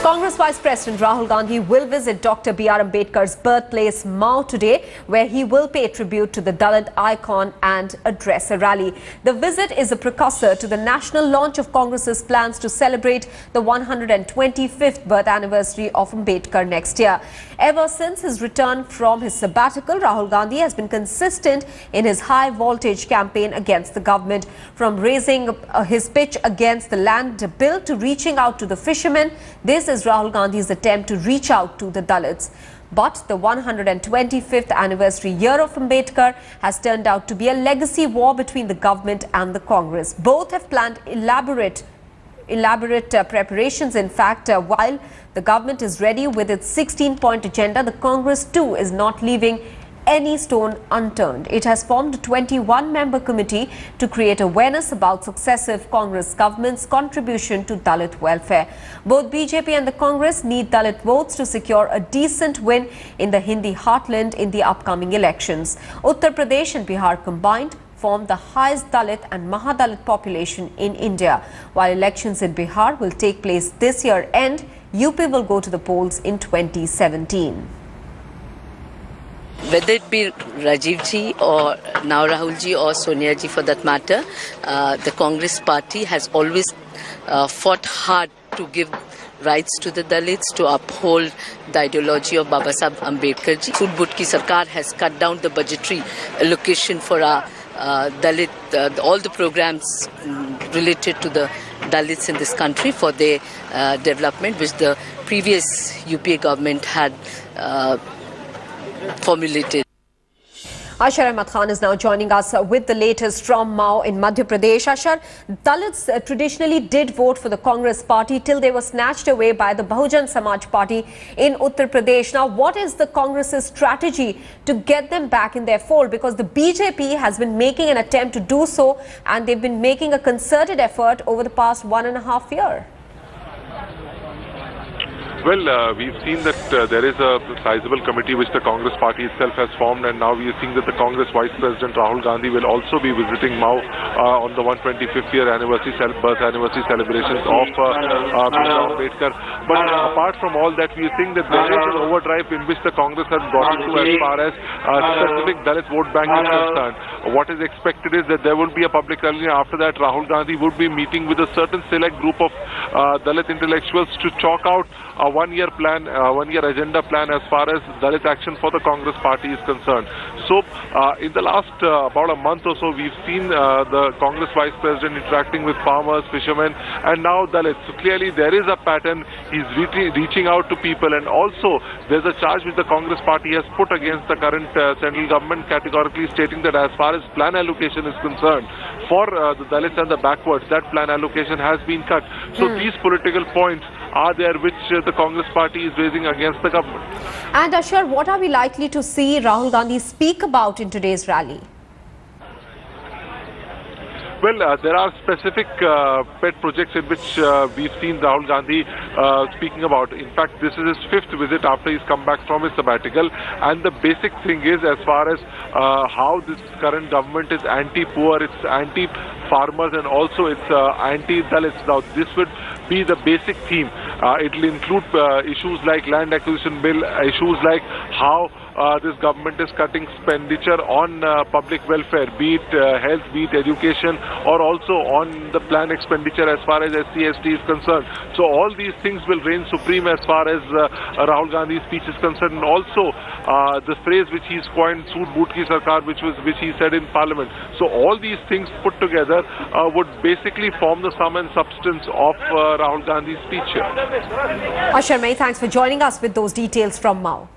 Congress Vice President Rahul Gandhi will visit Dr. B.R. Ambedkar's birthplace Mao today, where he will pay tribute to the Dalit icon and address a rally. The visit is a precursor to the national launch of Congress's plans to celebrate the 125th birth anniversary of Ambedkar next year. Ever since his return from his sabbatical, Rahul Gandhi has been consistent in his high-voltage campaign against the government, from raising his pitch against the land bill to reaching out to the fishermen. This is Rahul Gandhi's attempt to reach out to the Dalits. But the 125th anniversary year of Ambedkar has turned out to be a legacy war between the government and the Congress. Both have planned elaborate preparations. In fact, while the government is ready with its 16-point agenda, the Congress too is not leaving any stone unturned. It has formed a 21-member committee to create awareness about successive Congress governments' contribution to Dalit welfare. Both BJP and the Congress need Dalit votes to secure a decent win in the Hindi heartland in the upcoming elections. Uttar Pradesh and Bihar combined form the highest Dalit and Mahadalit population in India. While elections in Bihar will take place this year end, UP will go to the polls in 2017. Whether it be Rajiv ji or now Rahul ji or Sonia ji for that matter, the Congress party has always fought hard to give rights to the Dalits, to uphold the ideology of Babasaheb Ambedkar ji. Sood Bhutt ki Sarkar has cut down the budgetary allocation for our Dalit, all the programs related to the Dalits in this country for their development, which the previous UPA government had formulated. Ashar Ahmad Khan is now joining us with the latest from Mao in Madhya Pradesh. Ashar, Dalits traditionally did vote for the Congress party till they were snatched away by the Bahujan Samaj party in Uttar Pradesh. Now, what is the Congress's strategy to get them back in their fold? Because the BJP has been making an attempt to do so, and they've been making a concerted effort over the past 1.5 years. Well, we've seen that there is a sizable committee which the Congress party itself has formed, and now we are seeing that the Congress Vice President Rahul Gandhi will also be visiting Mao on the 125th year birth anniversary celebrations of Ambedkar. But apart from all that, we are seeing that there is an overdrive in which the Congress has brought into as far as specific Dalit vote bank is concerned. What is expected is that there will be a public rally. After that, Rahul Gandhi would be meeting with a certain select group of Dalit intellectuals to chalk out a one-year plan, one-year agenda plan as far as Dalit action for the Congress party is concerned. So, in the last about a month or so, we've seen the Congress Vice President interacting with farmers, fishermen, and now Dalits. So clearly, there is a pattern. He's reaching out to people, and also there's a charge which the Congress party has put against the current central government, categorically stating that as far as plan allocation is concerned, for the Dalits and the backwards, that plan allocation has been cut. So these political points are there which the Congress party is raising against the government. And Ashar, what are we likely to see Rahul Gandhi speak about in today's rally? Well, there are specific pet projects in which we've seen Rahul Gandhi speaking about. In fact, this is his 5th visit after he's come back from his sabbatical. And the basic thing is, as far as how this current government is anti-poor, it's anti-farmers, and also it's anti-Dalits. Now, this would be the basic theme. It will include issues like land acquisition bill, issues like how this government is cutting expenditure on public welfare, be it health, be it education, or also on the plan expenditure as far as SC/ST is concerned. So all these things will reign supreme as far as Rahul Gandhi's speech is concerned, and also the phrase which he's coined, "Sood Bhutt ki Sarkar," which he said in Parliament. So all these things put together would basically form the sum and substance of Rahul Gandhi's speech here. Ashar, many thanks for joining us with those details from Mao.